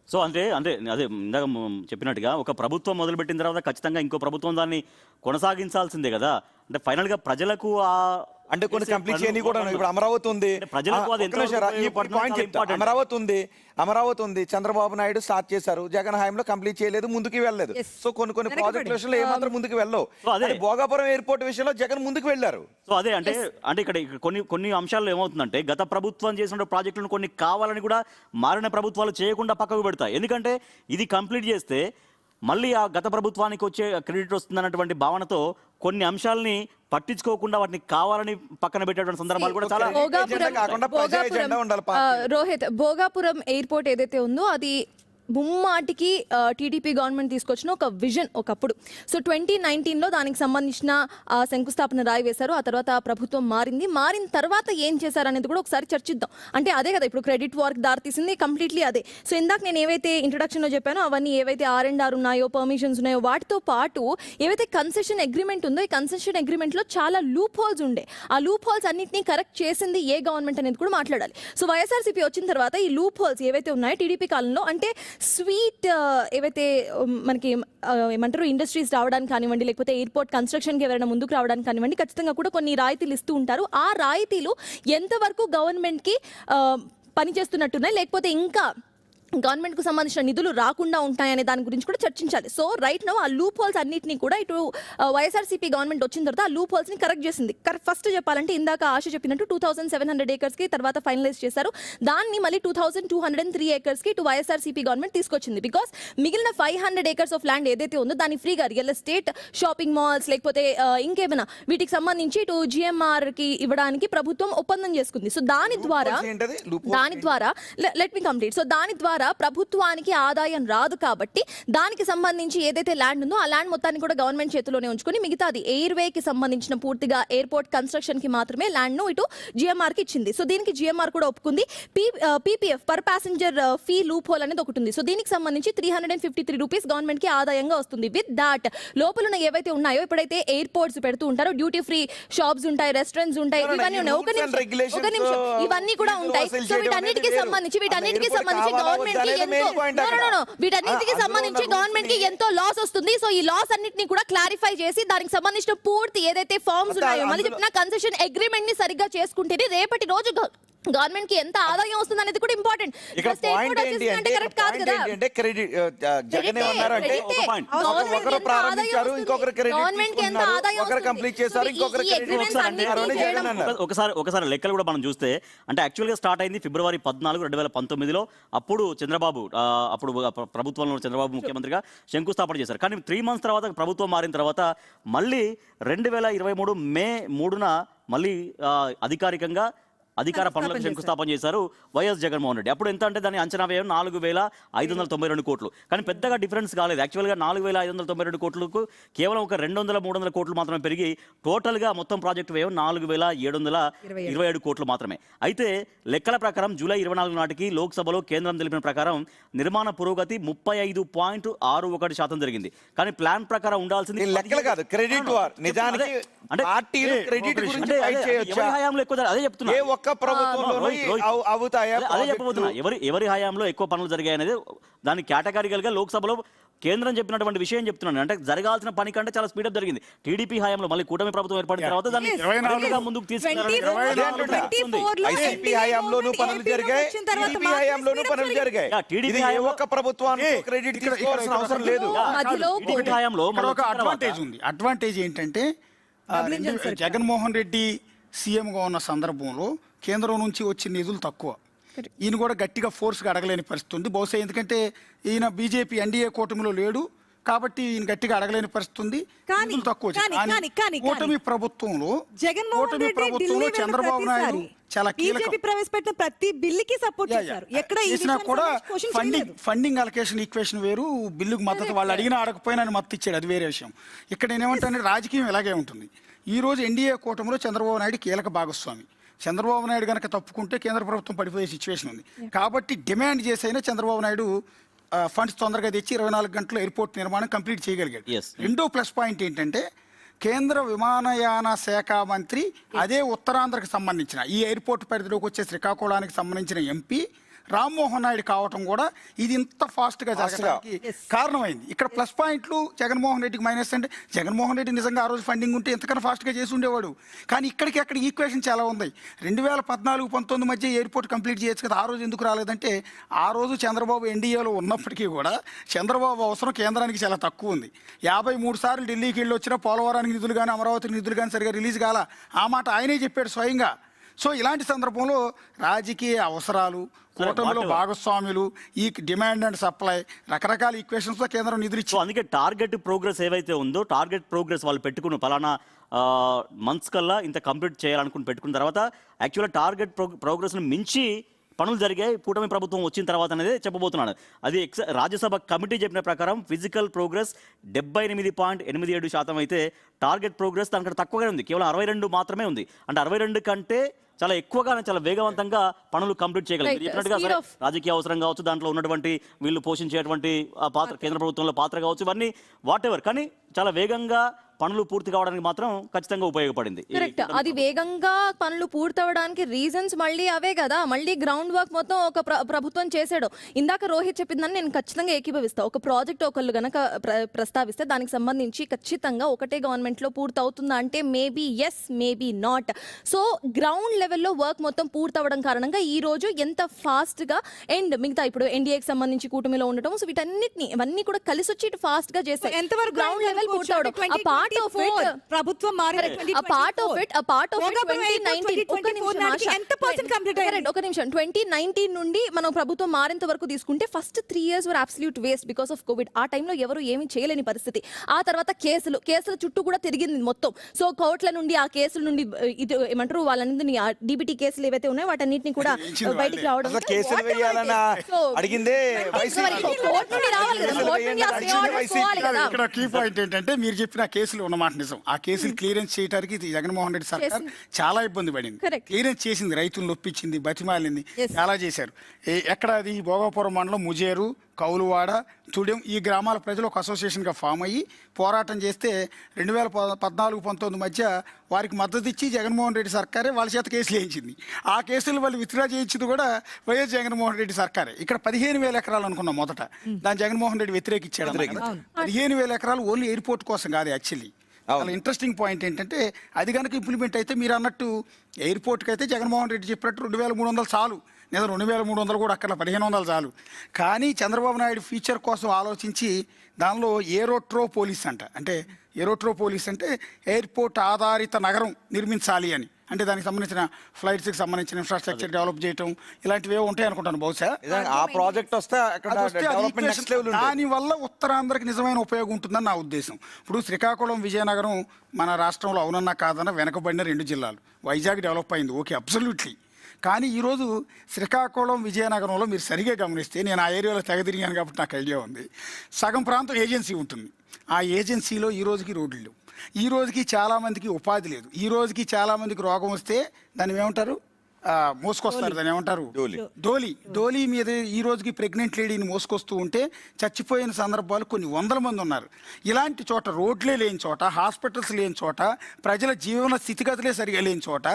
సో అంటే అదే ఇందాక చెప్పినట్టుగా ఒక ప్రభుత్వం మొదలుపెట్టిన తర్వాత ఖచ్చితంగా ఇంకో ప్రభుత్వం దాన్ని కొనసాగించాల్సిందే కదా. అంటే ఫైనల్ గా ప్రజలకు అంటే కొన్ని కంప్లీట్ చేయని కూడా ఇప్పుడు అమరావతి ఉంది, అమరావతి ఉంది, చంద్రబాబు నాయుడు స్టార్ట్ చేశారు, జగన్ హయాంలో కంప్లీట్ చేయలేదు, ముందుకు వెళ్ళలేదు. సో కొన్ని ప్రాజెక్టుల విషయంలో ఏమాత్రం ముందుకు వెళ్ళవు. భోగాపురం ఎయిర్పోర్ట్ విషయంలో జగన్ ముందుకు వెళ్ళారు. సో అదే అంటే ఇక్కడ కొన్ని అంశాల్లో ఏమవుతుందంటే గత ప్రభుత్వం చేసిన ప్రాజెక్టులను కొన్ని కావాలని కూడా మారిన ప్రభుత్వాలు చేయకుండా పక్కకు పెడతాయి. ఎందుకంటే ఇది కంప్లీట్ చేస్తే మళ్ళీ ఆ గత ప్రభుత్వానికి వచ్చే క్రెడిట్ వస్తుందన్నటువంటి భావనతో కొన్ని అంశాలని పట్టించుకోకుండా వాటిని కావాలని పక్కన పెట్టేటువంటి సందర్భాలు కూడా చాలా. రోహిత్, భోగాపురం ఎయిర్పోర్ట్ ఏదైతే ఉందో అది ముమ్మాటికి టీడీపీ గవర్నమెంట్ తీసుకొచ్చిన ఒక విజన్ ఒకప్పుడు. సో 2019లో దానికి సంబంధించిన శంకుస్థాపన రాయి వేశారు. ఆ తర్వాత ప్రభుత్వం మారిన తర్వాత ఏం చేశారు అనేది కూడా ఒకసారి చర్చిద్దాం. అంటే అదే కదా ఇప్పుడు క్రెడిట్ వార్కి దారితీసింది, కంప్లీట్లీ అదే. సో ఇందాక నేను ఏవైతే ఇంట్రొడక్షన్లో చెప్పానో అవన్నీ ఏవైతే R&R ఉన్నాయో, పర్మిషన్స్ ఉన్నాయో, వాటితో పాటు ఏవైతే కన్సెషన్ అగ్రిమెంట్ ఉందో ఈ కన్సెషన్ అగ్రిమెంట్లో చాలా లూప్ హోల్స్ ఉండే. ఆ లూప్ హోల్స్ అన్నింటినీ కరెక్ట్ చేసింది ఏ గవర్నమెంట్ అనేది కూడా మాట్లాడాలి. సో వైఎస్ఆర్సీపీ వచ్చిన తర్వాత ఈ లూప్ హోల్స్ ఏవైతే ఉన్నాయో టీడీపీ కాలంలో, అంటే స్వీట్ ఏవైతే మనకి ఏమంటారు ఇండస్ట్రీస్ రావడానికి కానివ్వండి, లేకపోతే ఎయిర్పోర్ట్ కన్స్ట్రక్షన్కి ఎవరైనా ముందుకు రావడానికి కానివ్వండి, ఖచ్చితంగా కూడా కొన్ని రాయితీలు ఇస్తూ ఉంటారు. ఆ రాయితీలు ఎంతవరకు గవర్నమెంట్కి పనిచేస్తున్నట్టున్నాయి, లేకపోతే ఇంకా గవర్నమెంట్కు సంబంధించిన నిధులు రాకుండా ఉంటాయనే దాని గురించి కూడా చర్చించాలి. సో రైట్ నౌ ఆ లూప్ హోల్స్ అన్నింటినీ కూడా ఇటు వైఎస్ఆర్సీపీ గవర్నమెంట్ వచ్చిన తర్వాత ఆ లూప్ హోల్స్ని కరెక్ట్ చేసింది. ఫస్ట్ చెప్పాలంటే ఇందాక ఆశ చెప్పినట్టు 2700 ఏకర్స్కి తర్వాత ఫైనలైజ్ చేశారు. దాన్ని మళ్ళీ 2203 ఏకర్స్కి ఇటు వైఎస్ఆర్సీపీ గవర్నమెంట్ తీసుకొచ్చింది. బికాస్ మిగిలిన 500 ఏకర్స్ ఆఫ్ ల్యాండ్ ఏదైతే ఉందో దాన్ని ఫ్రీగా రియల్ ఎస్టేట్, షాపింగ్ మాల్స్, లేకపోతే ఇంకేమైనా వీటికి సంబంధించి ఇటు GMRకి ఇవ్వడానికి ప్రభుత్వం ఒప్పందం చేసుకుంది. సో దాని ద్వారా లెట్ మీ కంప్లీట్. సో దాని ద్వారా ప్రభుత్వానికి ఆదాయం రాదు కాబట్టి దానికి సంబంధించి ఏదైతే ల్యాండ్ ఉందో ఆ ల్యాండ్ మొత్తాన్ని కూడా గవర్నమెంట్ చేతిలోనే ఉంచుకొని మిగతాది ఎయిర్వేకి సంబంధించిన పూర్తిగా ఎయిర్పోర్ట్ కన్స్ట్రక్షన్ కి మాత్రమే ల్యాండ్ ను ఇటు GMR కి ఇచ్చింది. సో దీనికి GMR కూడా ఒప్పుకుంది. PPF per passenger fee loop whole అనేది ఒకటి ఉంది. సో దీనికి సంబంధించి 353 రూపీస్ గవర్నమెంట్ కి ఆదాయంగా వస్తుంది. విత్ దాట్ లోపల ఏవైతే ఉన్నాయో ఇప్పుడైతే ఎయిర్పోర్ట్స్ పెడుతూ ఉంటారో, డ్యూటీ ఫ్రీ షాప్స్ ఉంటాయి, రెస్టారెంట్స్ ఉంటాయి, ఇవన్నీ ఉన్నాయి. ఒక నిమిషం ఇవన్నీ కూడా ఉంటాయి. సో వీటన్నిటికీ సంబంధించి వీటన్నిటికి సంబంధించి గవర్నమెంట్ కి ఎంతో లాస్ వస్తుంది. సో ఈ లాస్ అన్నిటిని కూడా క్లారిఫై చేసి దానికి సంబంధించిన పూర్తి ఏదైతే ఫార్మ్స్ ఉన్నాయో, మళ్ళీ చెప్పిన కన్సెషన్ అగ్రిమెంట్ ని సరిగ్గా చేసుకుంటేనే రేపటి రోజు గవర్నమెంట్ కి ఎంత ఆదాయం వస్తుంది అనేది కూడా ఇంపార్టెంట్. ఇక్కడ పాయింట్ ఏంటి అంటే క్రెడిట్ జగన్ ఏమన్నారంటే ఒకరు ప్రారంభించారు, ఇంకొకరు క్రెడిట్ ఒకరు కంప్లీట్ చేశారు, ఇంకొకరు ఒకసారి లెక్కలు కూడా మనం చూస్తే అంటే యాక్చువల్గా స్టార్ట్ అయింది ఫిబ్రవరి 14, 2019లో. అప్పుడు చంద్రబాబు అప్పుడు ప్రభుత్వంలో చంద్రబాబు ముఖ్యమంత్రిగా శంకుస్థాపన చేశారు. కానీ 3 months తర్వాత ప్రభుత్వం మారిన తర్వాత మళ్ళీ 2023 మే 3న మళ్ళీ అధికారికంగా అధికార పనులకు శంకుస్థాపన చేశారు వైఎస్ జగన్మోహన్ రెడ్డి. అప్పుడు ఎంత అంటే దాని అంచనా వ్యయం 4,592 కోట్లు. కానీ పెద్దగా డిఫరెన్స్ కాలేదు. యాక్చువల్గా 4,592 కోట్లకు కేవలం ఒక 200-300 కోట్లు మాత్రమే పెరిగి టోటల్గా మొత్తం ప్రాజెక్టు వ్యయం 4,727 కోట్లు మాత్రమే. అయితే లెక్కల ప్రకారం జూలై 24 నాటికి లోక్సభలో కేంద్రం తెలిపిన ప్రకారం నిర్మాణ పురోగతి 35.61% జరిగింది. కానీ ప్లాన్ ప్రకారం ఉండాల్సింది లెక్కలు కాదు, క్రెడిట్ వార్. నిజానికి పార్టీలు క్రెడిట్ గురించి ఫైట్ చేయొచ్చు. హయాంలో ఎక్కువ అదే చెప్తున్నా, అదే చెప్పబోతున్నా. ఎవరి హయాంలో ఎక్కువ పనులు జరిగాయి అనేది దాని కేటగిరికల్ గా లోక్సభలో కేంద్రం చెప్పినటువంటి విషయం చెప్తున్నాను. అంటే జరగాల్సిన పని కంటే చాలా స్పీడప్ జరిగింది. టీడీపీ హయాంలో మళ్ళీ కూటమి ప్రభుత్వం ఏర్పడిన తర్వాత దాన్ని ముందుకు తీసుకున్నారు. అడ్వాంటేజ్ ఏంటంటే జగన్మోహన్ రెడ్డి సీఎంగా ఉన్న సందర్భంలో కేంద్రం నుంచి వచ్చిన నిధులు తక్కువ. ఈయన కూడా గట్టిగా ఫోర్స్గా అడగలేని పరిస్థితి ఉంది. బహుశా ఎందుకంటే ఈయన బీజేపీ ఎన్డీఏ కూటమిలో లేడు కాబట్టి ఈయన గట్టిగా అడగలేని పరిస్థితి ఉంది. నిధులు తక్కువ. కూటమి ప్రభుత్వంలో చంద్రబాబు నాయుడు చాలా కీలకం. ప్రవేశపెట్టిన ప్రతి బిల్లుకి సపోర్ట్ చేశారు. ఎక్కడ చేసినా కూడా ఫండింగ్ అలొకేషన్ ఈక్వేషన్ వేరు, బిల్లుకు మద్దతు వాళ్ళు అడిగినా అడగపోయినా మద్దతు ఇచ్చాడు, అది వేరే విషయం. ఇక్కడ నేనేమంటానంటే రాజకీయం ఇలాగే ఉంటుంది. ఈ రోజు ఎన్డీఏ కూటమిలో చంద్రబాబు నాయుడు కీలక భాగస్వామి. చంద్రబాబు నాయుడు కనుక తప్పుకుంటే కేంద్ర ప్రభుత్వం పడిపోయే సిచ్యువేషన్ ఉంది. కాబట్టి డిమాండ్ చేసైనా చంద్రబాబు నాయుడు ఫండ్స్ తొందరగా తెచ్చి 24 గంటల ఎయిర్పోర్ట్ నిర్మాణం కంప్లీట్ చేయగలిగాడు. రెండో ప్లస్ పాయింట్ ఏంటంటే కేంద్ర విమానయాన శాఖ మంత్రి అదే ఉత్తరాంధ్రకు సంబంధించిన ఈ ఎయిర్పోర్ట్ పరిధిలోకి వచ్చే శ్రీకాకుళానికి సంబంధించిన ఎంపీ రామ్మోహన్ నాయుడు కావటం కూడా ఇది ఇంత ఫాస్ట్గా జరగడానికి కారణమైంది. ఇక్కడ ప్లస్ పాయింట్లు జగన్మోహన్ రెడ్డికి మైనస్ అంటే జగన్మోహన్ రెడ్డి నిజంగా ఆ రోజు ఫండింగ్ ఉంటే ఎంతకన్నా ఫాస్ట్గా చేసి ఉండేవాడు. కానీ ఇక్కడికి అక్కడ ఈక్వేషన్ చాలా ఉంది. 2014-19 మధ్య ఎయిర్పోర్ట్ కంప్లీట్ చేయొచ్చు కదా, ఆ రోజు ఎందుకు రాలేదంటే ఆ రోజు చంద్రబాబు ఎన్డీఏలో ఉన్నప్పటికీ కూడా చంద్రబాబు అవసరం కేంద్రానికి చాలా తక్కువ ఉంది. 53 సార్లు ఢిల్లీకి వెళ్ళి వచ్చినా పోలవరానికి నిధులు కానీ అమరావతికి నిధులు కానీ సరిగా రిలీజ్ కాల. ఆ మాట ఆయనే చెప్పాడు స్వయంగా. సో ఇలాంటి సందర్భంలో రాజకీయ అవసరాలు, కూటమిలో భాగస్వాములు, ఈ డిమాండ్ అండ్ సప్లై రకరకాల ఈక్వేషన్స్ తో కేంద్రం నిధులు ఇచ్చి, అందుకే టార్గెట్ ప్రోగ్రెస్ ఏవైతే ఉందో టార్గెట్ ప్రోగ్రెస్ వాళ్ళు పెట్టుకున్న పలానా మంత్స్ కల్లా ఇంత కంప్లీట్ చేయాలనుకుని పెట్టుకున్న తర్వాత యాక్చువల్గా టార్గెట్ ప్రోగ్రెస్ను మించి పనులు జరిగాయి కూటమి ప్రభుత్వం వచ్చిన తర్వాత అనేది చెప్పబోతున్నాను. అది రాజ్యసభ కమిటీ చెప్పిన ప్రకారం ఫిజికల్ ప్రోగ్రెస్ 78.87% అయితే టార్గెట్ ప్రోగ్రెస్ దానికంటే తక్కువగానే ఉంది, కేవలం 62 మాత్రమే ఉంది. అంటే 62 కంటే చాలా ఎక్కువగానే చాలా వేగవంతంగా పనులు కంప్లీట్ చేయగలరు. Right. మీరు చెప్పినట్టుగా Speed సరే, of- రాజకీయ అవసరం కావచ్చు, దాంట్లో ఉన్నటువంటి వీళ్ళు పోషించేటువంటి ఆ పాత్ర, కేంద్ర ప్రభుత్వంలో పాత్ర కావచ్చు, ఇవన్నీ వాట్ ఎవర్, కానీ చాలా వేగంగా పనులు పూర్తి కావడానికి మాత్రం ఖచ్చితంగా ఉపయోగపడింది. కరెక్ట్. అది వేగంగా పనులు పూర్తవడానికి రీజన్స్ మళ్ళీ అవే కదా. మళ్ళీ గ్రౌండ్ వర్క్ మొత్తం ఒక ప్రభుత్వం చేసాడు. ఇందాక రోహిత్ చెప్పిందని నేను ఖచ్చితంగా ఏకీభవిస్తా. ఒక ప్రాజెక్ట్ ఒకళ్ళు గనక ప్రస్తావిస్తే దానికి సంబంధించి ఖచ్చితంగా ఒకటే గవర్నమెంట్ లో పూర్తవుతుందా అంటే maybe yes, maybe not. So ground లెవెల్లో వర్క్ మొత్తం పూర్తవడం కారణంగా ఈ రోజు ఎంత ఫాస్ట్ గా అండ్ మిగతా ఇప్పుడు ఎన్డీఏకి సంబంధించి కూటమిలో ఉండటం, సో వీటన్నిటిని ఇవన్నీ కూడా కలిసి వచ్చి ఇటు ఫాస్ట్ గా చేస్తాయి. ఎంతవరకు గ్రౌండ్ లెవెల్ పూర్తవడం ఆ పార్ట్ ఆఫ్ ఇట్, ప్రభుత్వం మారిన a part of it 2019 ఎంత పర్సెంట్ కంప్లీట్ అయ్యింది? ఒక నిమిషం 2019 నుండి మనం ప్రభుత్వం మారేంత వరకు తీసుకుంటే first 3 years were absolute waste because of Covid. ఆ టైంలో ఎవరు ఏమీ చేయలేని పరిస్థితి. ఆ తర్వాత కేసుల చుట్టూ కూడా తిరిగింది మొత్తం. సో కోర్టుల నుండి ఆ కేసుల నుండి ఇది ఏమంటారు వాళ్ళని డీబీటీ కేసులు ఏవైతే ఉన్నాయో వాటన్నిటిని కూడా బయటికి రావడం. అసలు కేసులు వేయాలన్న అడిగిందే కోర్టు నుండి రావాలి కదా, కోర్టు నుండి ఆ stay orders పోవాలి కదా. ఇక్కడ కీ పాయింట్ ఏంటంటే మీరు చెప్పిన కేసులు ఉన్నమాట నిజం. ఆ కేసులు క్లియరెన్స్ చేయడానికి ఇది జగన్మోహన్ రెడ్డి సర్కార్ చాలా ఇబ్బంది పడింది. Correct. క్లియరెన్స్ చేసింది, రైతులను ఒప్పించింది, బతిమాలింది, Yes. చాలా చేశారు. ఎక్కడ అది భోగాపురం మండలం ముజేరు, కౌలువాడ, తుడెం ఈ గ్రామాల ప్రజలు ఒక అసోసియేషన్గా ఫామ్ అయ్యి పోరాటం చేస్తే 2014-19 మధ్య వారికి మద్దతు ఇచ్చి జగన్మోహన్ రెడ్డి సర్కారే వాళ్ళ చేత కేసులు వేయించింది. ఆ కేసులు వాళ్ళు విత్డ్రా చేయించింది కూడా వైఎస్ జగన్మోహన్ రెడ్డి సర్కారే. ఇక్కడ 15,000 ఎకరాలు అనుకున్నాం మొదట, దాని జగన్మోహన్ రెడ్డి వ్యతిరేకించాడు. 15,000 ఎకరాలు ఓన్లీ ఎయిర్పోర్ట్ కోసం కాదు. యాక్చువల్లీ చాలా ఇంట్రెస్టింగ్ పాయింట్ ఏంటంటే అది కనుక ఇంప్లిమెంట్ అయితే మీరు అన్నట్టు ఎయిర్పోర్ట్కి అయితే జగన్మోహన్ రెడ్డి చెప్పినట్టు 2,300 చాలు. లేదా 2,300 కూడా అక్కడ 1,500 చాలు. కానీ చంద్రబాబు నాయుడు ఫ్యూచర్ కోసం ఆలోచించి దానిలో ఏరోట్రోపోలిస్ అంటే ఏరోట్రోపోలిస్ అంటే ఎయిర్పోర్ట్ ఆధారిత నగరం నిర్మించాలి అని. అంటే దానికి సంబంధించిన ఫ్లైట్స్కి సంబంధించిన ఇన్ఫ్రాస్ట్రక్చర్ డెవలప్ చేయటం ఇలాంటివి ఉంటాయి అనుకుంటాను బహుశా. ఆ ప్రాజెక్ట్ వస్తే అక్కడ డెవలప్మెంట్ నెక్స్ట్ లెవెల్ ఉంటుంది. దానివల్ల ఉత్తరాంధ్రకి నిజమైన ఉపయోగం ఉంటుందని నా ఉద్దేశం. ఇప్పుడు శ్రీకాకుళం, విజయనగరం మన రాష్ట్రంలో అవునన్నా కాదన్నా వెనకబడిన 2 జిల్లాలు. వైజాగ్ డెవలప్ అయింది, ఓకే, అబ్సల్యూట్లీ. కానీ ఈరోజు శ్రీకాకుళం, విజయనగరంలో మీరు సరిగా గమనిస్తే, నేను ఆ ఏరియాలో తెగ తిరిగాను కాబట్టి నాకు ఐడియా ఉంది, సగం ప్రాంతం ఏజెన్సీ ఉంటుంది. ఆ ఏజెన్సీలో ఈ రోజుకి రోడ్లు లేవు, ఈ రోజుకి చాలామందికి ఉపాధి లేదు, ఈ రోజుకి చాలామందికి రోగం వస్తే దాన్ని ఏమంటారు, మోసుకొస్తారు, దాన్ని ఏమంటారు, డోలీ మీద ఈ రోజుకి ప్రెగ్నెంట్ లేడీని మోసుకొస్తూ ఉంటే చచ్చిపోయిన సందర్భాలు కొన్ని 100 మంది ఉన్నారు. ఇలాంటి చోట రోడ్లే లేని చోట, హాస్పిటల్స్ లేని చోట, ప్రజల జీవన స్థితిగతులే సరిగా లేని చోట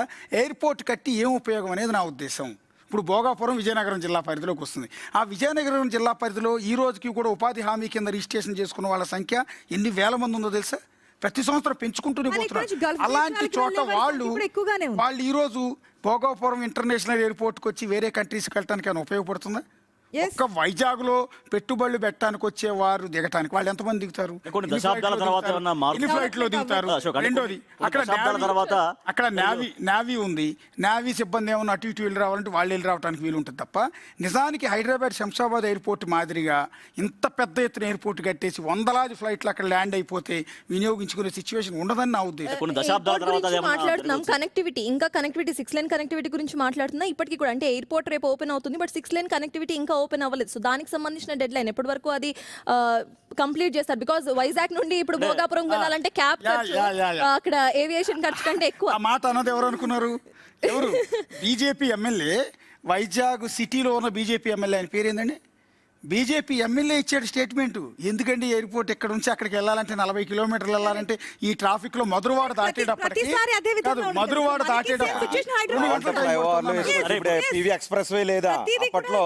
ఎయిర్పోర్ట్ కట్టి ఏం ఉపయోగం అనేది నా ఉద్దేశం. ఇప్పుడు భోగాపురం విజయనగరం జిల్లా పరిధిలోకి వస్తుంది. ఆ విజయనగరం జిల్లా పరిధిలో ఈ రోజుకి కూడా ఉపాధి హామీ కింద రిజిస్ట్రేషన్ చేసుకున్న వాళ్ళ సంఖ్య ఎన్ని వేల మంది ఉందో తెలుసా? ప్రతి సంవత్సరం పెంచుకుంటూనే పోతున్నారు. అలాంటి చోట వాళ్ళు ఈరోజు భోగాపురం ఇంటర్నేషనల్ ఎయిర్పోర్ట్కి వచ్చి వేరే కంట్రీస్కి వెళ్ళడానికి ఏమైనా ఉపయోగపడుతుందా? ఒక్క వైజాగ్లో పెట్టుబడులు పెట్టడానికి వచ్చే వారు దిగటానికి వాళ్ళు ఎంతమంది దిగుతారు? కొన్ని దశాబ్దాల తర్వాత ఫ్లైట్లో దిగుతారు. రెండోది అక్కడ నేవీ ఉంది. నేవీ సిబ్బంది ఏమన్నా అటు ఇటు వెళ్ళి రావాలంటే వాళ్ళు వెళ్ళి రావడానికి వీలు ఉంటుంది తప్ప నిజానికి హైదరాబాద్ శంషాబాద్ ఎయిర్పోర్ట్ మాదిరిగా ఇంత పెద్ద ఎత్తున ఎయిర్పోర్ట్ కట్టేసి వందలాది ఫ్లైట్లు అక్కడ ల్యాండ్ అయిపోతే వినియోగించుకునే సిచ్యువేషన్ ఉండదని నా ఉద్దేశం. కొన్ని దశాబ్దాల తర్వాత మాట్లాడుతున్నాం కనెక్టివిటీ, ఇంకా కనెక్టివిటీ 6 lane కనెక్టివిటీ గురించి మాట్లాడుతున్నా. ఇప్పటికీ కూడా అంటే ఎయిర్పోర్ట్ రేపు ఓపెన్ అవుతుంది, బట్ 6 lane కనెక్టివిటీ ఇంకా ఓపెన్ అవ్వలేదు. సో దానికి సంబంధించిన డెడ్ లైన్ ఎప్పటి వరకు అది కంప్లీట్ చేస్తారు? బికాజ్ వైజాగ్ నుండి ఇప్పుడు భోగాపురం వెళ్ళాలంటే క్యాబ్ అక్కడ ఏవియేషన్ ఖర్చు కంటే ఎక్కువ. ఆ మాట అన్నది ఎవరు అనుకున్నారు? ఎవరు? బీజేపీ ఎమ్మెల్యే, వైజాగ్ సిటీలో ఉన్న బీజేపీ ఎమ్మెల్యే, ఆయన పేరు ఏందండి? బీజేపీ ఎమ్మెల్యే ఇచ్చాడు స్టేట్మెంట్. ఎందుకండి ఎయిర్పోర్ట్ ఎక్కడ నుంచి అక్కడికి వెళ్ళాలంటే 40 కిలోమీటర్లు వెళ్ళాలంటే ఈ ట్రాఫిక్ లో మధురవాడ దాటేటప్పటికి మధురవాడ ఎక్స్ప్రెస్ వే లేదా అప్పట్లో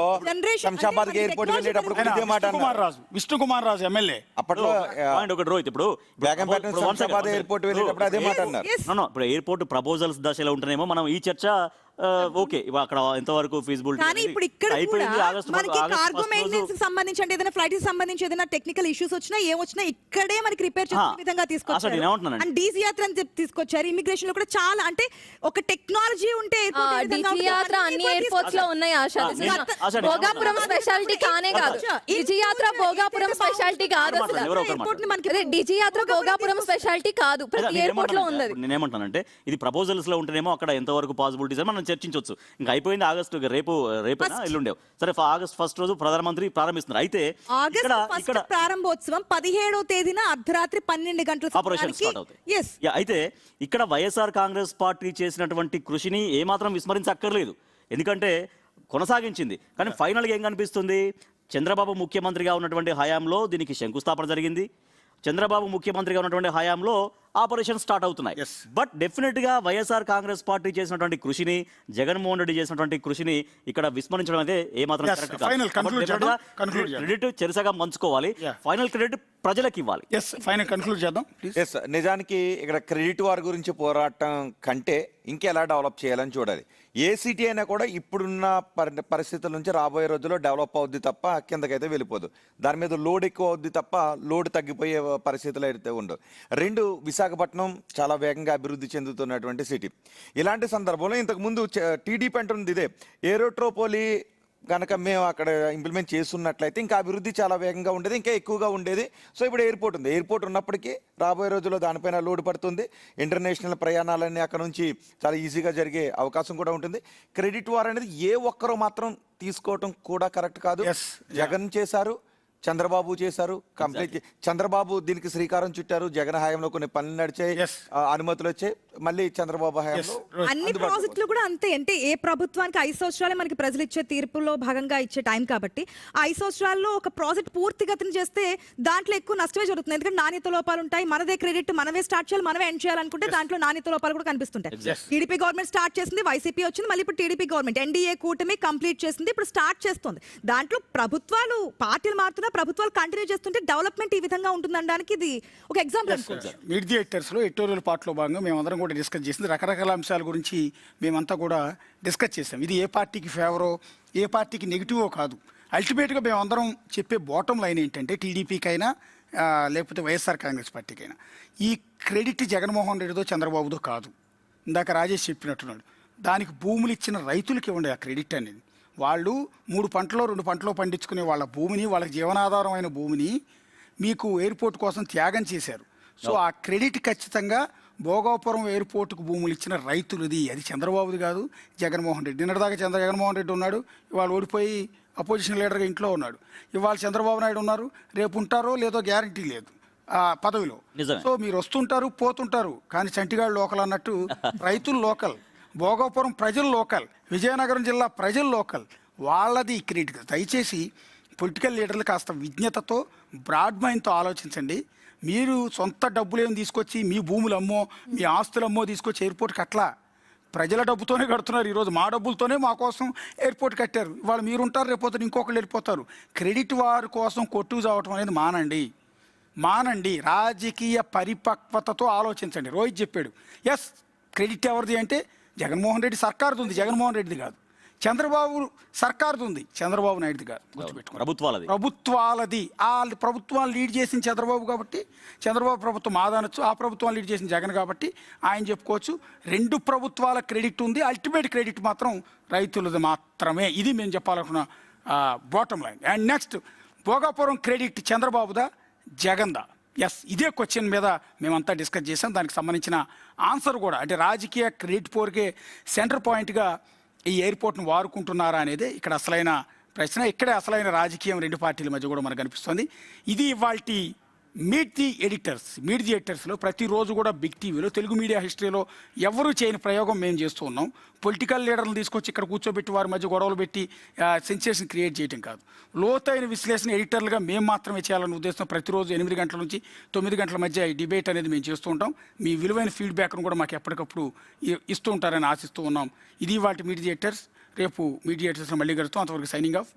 శంషాబాద్ ఎయిర్పోర్ట్ వెళ్ళేటప్పుడు విష్ణు కుమార్ రాజు ఎమ్మెల్యే అప్పట్లో ఒకటి రోహిత్, ఇప్పుడు శంషాబాద్ ఎయిర్పోర్ట్ వెళ్ళేటప్పుడు అదే మాట అన్నారు. ఇప్పుడు ఎయిర్పోర్ట్ ప్రపోజల్స్ దశలో ఉంటేనేమో మనం ఈ చర్చ ఓకే అక్కడ ఎంతవరకు ఫీజిబిలిటీ. కానీ ఇప్పుడు ఇక్కడ కూడా మనకి కార్గో మెయింటెనెన్స్ కి సంబంధించి అంటే ఏదైనా ఫ్లైట్ కి సంబంధించి ఏదైనా టెక్నికల్ ఇష్యూస్ వచ్చినా ఏమొచ్చినా ఇక్కడే మనకి రిపేర్ చేసే విధంగా తీసుకొచ్చారు. అండ్ డీజీ యాత్ర అని చెప్పి తీసుకొచ్చారు. ఇమిగ్రేషన్ లో కూడా చాలా అంటే ఒక టెక్నాలజీ ఉంటే డీజీ యాత్ర అన్ని ఎయిర్పోర్ట్స్ లో ఉన్నాయి. భోగాపురం స్పెషాలిటీ కానే కాదు, డీజీ యాత్ర భోగాపురం స్పెషాలిటీ కాదు, డీజీ యాత్ర భోగాపురం స్పెషాలిటీ కాదు, ప్రతి ఎయిర్పోర్ట్ లో ఉంది. నేనేమంటానంటే ఇది ప్రపోజల్స్ లో ఉంటేనేమో అక్కడ ఎంతవరకు పాసిబిలిటీస్ మనం చర్చించవచ్చు. ఇంకా అయిపోయింది ఆగస్టు, రేపేనా ఎల్లుండేవు. సరే, ఆగస్ట్ 1 రోజు ప్రధానమంత్రి ప్రారంభిస్తున్నారు. అయితే ఆగస్ట్ ఫస్ట్ ప్రారంభోత్సవం 17వ తేదీన అర్ధరాత్రి 12 గంటల ఆపరేషన్ స్టార్ట్ అవుతాయి. అయితే ఇక్కడ వైఎస్ఆర్ కాంగ్రెస్ పార్టీ చేసినటువంటి కృషిని ఏమాత్రం విస్మరించక్కర్లేదు, ఎందుకంటే కొనసాగించింది. కానీ ఫైనల్గా ఏం కనిపిస్తుంది, చంద్రబాబు ముఖ్యమంత్రిగా ఉన్నటువంటి హయాంలో దీనికి శంకుస్థాపన జరిగింది, చంద్రబాబు ముఖ్యమంత్రిగా ఉన్నటువంటి హయాంలో ఆపరేషన్ స్టార్ట్ అవుతున్నాయి. బట్ డెఫినెట్గా వైఎస్ఆర్ కాంగ్రెస్ పార్టీ చేసినటువంటి కృషిని, జగన్మోహన్ రెడ్డి చేసినటువంటి కృషిని ఇక్కడ విస్మరించడం అయితే ఏమాత్రం కరెక్ట్ కాదు. క్రెడిట్ చెరసగా మంచుకోవాలి, ఫైనల్ క్రెడిట్ ప్రజలకు ఇవ్వాలి. ఫైనల్ కన్క్లూడ్ చేద్దాం ప్లీజ్. నిజానికి ఇక్కడ క్రెడిట్ వార్ గురించి పోరాటం కంటే ఇంకెలా డెవలప్ చేయాలని చూడాలి. ఏ సిటీ అయినా కూడా ఇప్పుడున్న పరిస్థితుల నుంచి రాబోయే రోజుల్లో డెవలప్ అవుద్ది తప్ప కిందకైతే వెళ్ళిపోదు. దాని మీద లోడ్ ఎక్కువ అవుద్ది తప్ప లోడ్ తగ్గిపోయే పరిస్థితులు అయితే ఉండవు. రెండు, విశాఖపట్నం చాలా వేగంగా అభివృద్ధి చెందుతున్నటువంటి సిటీ. ఇలాంటి సందర్భంలో ఇంతకుముందు టీడీపీ అంటుంది ఇదే, ఏరోట్రోపోలి కనుక మేము అక్కడ ఇంప్లిమెంట్ చేస్తున్నట్లయితే ఇంకా అభివృద్ధి చాలా వేగంగా ఉండేది, ఇంకా ఎక్కువగా ఉండేది. సో ఇప్పుడు ఎయిర్పోర్ట్ ఉంది, ఎయిర్పోర్ట్ ఉన్నప్పటికీ రాబోయే రోజుల్లో దానిపైన లోడ్ పడుతుంది. ఇంటర్నేషనల్ ప్రయాణాలన్నీ అక్కడ నుంచి చాలా ఈజీగా జరిగే అవకాశం కూడా ఉంటుంది. క్రెడిట్ వార్ అనేది ఏ ఒక్కరూ మాత్రం తీసుకోవటం కూడా కరెక్ట్ కాదు. జగన్ చేశారు, చంద్రబాబు చేశారు, కంప్లీట్ చంద్రబాబు దీనికి శ్రీకారం చుట్టారు. జగన్ హయాంలో కొన్ని పనులు నడిచాయి, అనుమతులు వచ్చాయి. మళ్ళీ చంద్రబాబు హయాంలో అన్ని ప్రాజెక్టులు కూడా అంతే. అంటే ఏ ప్రభుత్వానికి 5 సంవత్సరాలే మనకి ప్రజలు ఇచ్చే తీర్పులో భాగంగా ఇచ్చే టైం కాబట్టి ఆ 5 సంవత్సరాల్లో ఒక ప్రాజెక్ట్ పూర్తిగతిని చేస్తే దాంట్లో ఎక్కువ నష్టమే జరుగుతుంది. ఎందుకంటే నాణ్యత లోపాలు ఉంటాయి. మనదే క్రెడిట్, మనమే స్టార్ట్ చేయాలి, మనమే ఎండ్ చేయాలనుకుంటే దాంట్లో నాణ్యత లోపాలు కూడా కనిపిస్తుంటాయి. టీడీపీ గవర్నమెంట్ స్టార్ట్ చేసింది, వైసీపీ వచ్చింది, మళ్ళీ ఇప్పుడు టీడీపీ గవర్నమెంట్ ఎన్డీఏ కూటమి కంప్లీట్ చేసింది, ఇప్పుడు స్టార్ట్ చేస్తుంది. దాంట్లో ప్రభుత్వాలు పార్టీలు మారుతున్నా ప్రభుత్వాలు కంటిన్యూ చేస్తుంటే డెవలప్మెంట్ ఈ విధంగా ఉంటుందనడానికి ఇది ఒక ఎగ్జాంపుల్ అనుకోవచ్చు. మీట్ ది ఎడిటర్స్ లో ఎడిటోరియల్ పార్ట్లో భాగంగా మేమందరం కూడా డిస్కస్ చేసింది. రకరకాల అంశాల గురించి మేమంతా కూడా డిస్కస్ చేసాం. ఇది ఏ పార్టీకి ఫేవరో, ఏ పార్టీకి నెగిటివో కాదు. అల్టిమేట్గా మేమందరం చెప్పే బాటం లైన్ ఏంటంటే టీడీపీకైనా లేకపోతే వైఎస్ఆర్ కాంగ్రెస్ పార్టీకైనా ఈ క్రెడిట్ జగన్మోహన్ రెడ్డితో చంద్రబాబుతో కాదు. ఇందాక రాజేష్ చెప్పినట్టున్నాడు, దానికి భూములు ఇచ్చిన రైతులకి ఇవ్వండి ఆ క్రెడిట్ అనేది. వాళ్ళు 3 పంటలో 2 పంటలో పండించుకునే వాళ్ళ భూమిని, వాళ్ళకి జీవనాధారమైన భూమిని మీకు ఎయిర్పోర్ట్ కోసం త్యాగం చేశారు. సో ఆ క్రెడిట్ ఖచ్చితంగా భోగాపురం ఎయిర్పోర్టుకు భూములు ఇచ్చిన రైతులది, అది చంద్రబాబుది కాదు, జగన్మోహన్ రెడ్డి. నిన్నటిదాకా జగన్మోహన్ రెడ్డి ఉన్నాడు, ఇవాళ ఓడిపోయి అపోజిషన్ లీడర్గా ఇంట్లో ఉన్నాడు. ఇవాళ చంద్రబాబు నాయుడు ఉన్నారు, రేపు ఉంటారో లేదో గ్యారంటీ లేదు ఆ పదవిలో. సో మీరు వస్తుంటారు పోతుంటారు, కానీ చంటిగాడు లోకల్ అన్నట్టు రైతులు లోకల్, భోగాపురం ప్రజలు లోకల్, విజయనగరం జిల్లా ప్రజలు లోకల్, వాళ్ళది క్రెడిట్. దయచేసి పొలిటికల్ లీడర్లు కాస్త విజ్ఞతతో, బ్రాడ్ మైండ్తో ఆలోచించండి. మీరు సొంత డబ్బులు ఏమి తీసుకొచ్చి మీ భూములు అమ్మో, మీ ఆస్తులు అమ్మో తీసుకొచ్చి ఎయిర్పోర్ట్ కట్టలా. ప్రజల డబ్బుతోనే కడుతున్నారు. ఈరోజు మా డబ్బులతోనే మా కోసం ఎయిర్పోర్ట్ కట్టారు. ఇవాళ మీరు ఉంటారు, రేపోతే ఇంకొకళ్ళు వెళ్ళిపోతారు. క్రెడిట్ వారి కోసం కొట్టు చావటం అనేది మానండి. రాజకీయ పరిపక్వతతో ఆలోచించండి. రోహిత్ చెప్పాడు, ఎస్ క్రెడిట్ ఎవరిది అంటే జగన్మోహన్ రెడ్డి సర్కారుది ఉంది, జగన్మోహన్ రెడ్డిది కాదు. చంద్రబాబు సర్కారుది ఉంది, చంద్రబాబు నాయుడుది కాదు. గుర్తుపెట్టుకోండి, ప్రభుత్వాలది. ఆ ప్రభుత్వాన్ని లీడ్ చేసిన చంద్రబాబు కాబట్టి చంద్రబాబు ప్రభుత్వం మాదనొచ్చు, ఆ ప్రభుత్వాన్ని లీడ్ చేసిన జగన్ కాబట్టి ఆయన చెప్పుకోవచ్చు. 2 ప్రభుత్వాల క్రెడిట్ ఉంది, అల్టిమేట్ క్రెడిట్ మాత్రం రైతులది మాత్రమే. ఇది మేము చెప్పాలనుకున్న bottom line. And next, Bhogapuram credit చంద్రబాబుదా జగన్దా? ఎస్, ఇదే క్వశ్చన్ మీద మేమంతా డిస్కస్ చేసాం. దానికి సంబంధించిన ఆన్సర్ కూడా, అంటే రాజకీయ క్రెడిట్ పోర్కే సెంటర్ పాయింట్గా ఈ ఎయిర్పోర్ట్ను వాడుకుంటున్నారా అనేది ఇక్కడ అసలైన ప్రశ్న. ఇక్కడే అసలైన రాజకీయం 2 పార్టీల మధ్య కూడా మనకు కనిపిస్తుంది. ఇది ఇవాల్టి మీట్ ది ఎడిటర్స్లో ప్రతిరోజు కూడా బిగ్ టీవీలో తెలుగు మీడియా హిస్టరీలో ఎవరూ చేయని ప్రయోగం మేము చేస్తూ ఉన్నాం. పొలిటికల్ లీడర్లను తీసుకొచ్చి ఇక్కడ కూర్చోబెట్టి వారి మధ్య గొడవలు పెట్టి సెన్సేషన్ క్రియేట్ చేయడం కాదు. లోతైన విశ్లేషణ ఎడిటర్లుగా మేము మాత్రమే చేయాలన్న ఉద్దేశం ప్రతిరోజు 8 గంటల నుంచి 9 గంటల మధ్య ఈ డిబేట్ అనేది మేము చేస్తూ ఉంటాం. మీ విలువైన ఫీడ్బ్యాక్ను కూడా మాకు ఎప్పటికప్పుడు ఇస్తూ ఉంటారని ఆశిస్తూ ఉన్నాం. ఇది వాటి మీట్ ది ఎడిటర్స్. రేపు మీట్ ది ఎడిటర్స్లో మళ్ళీ కలుస్తాం. అంతవరకు సైనింగ్ ఆఫ్.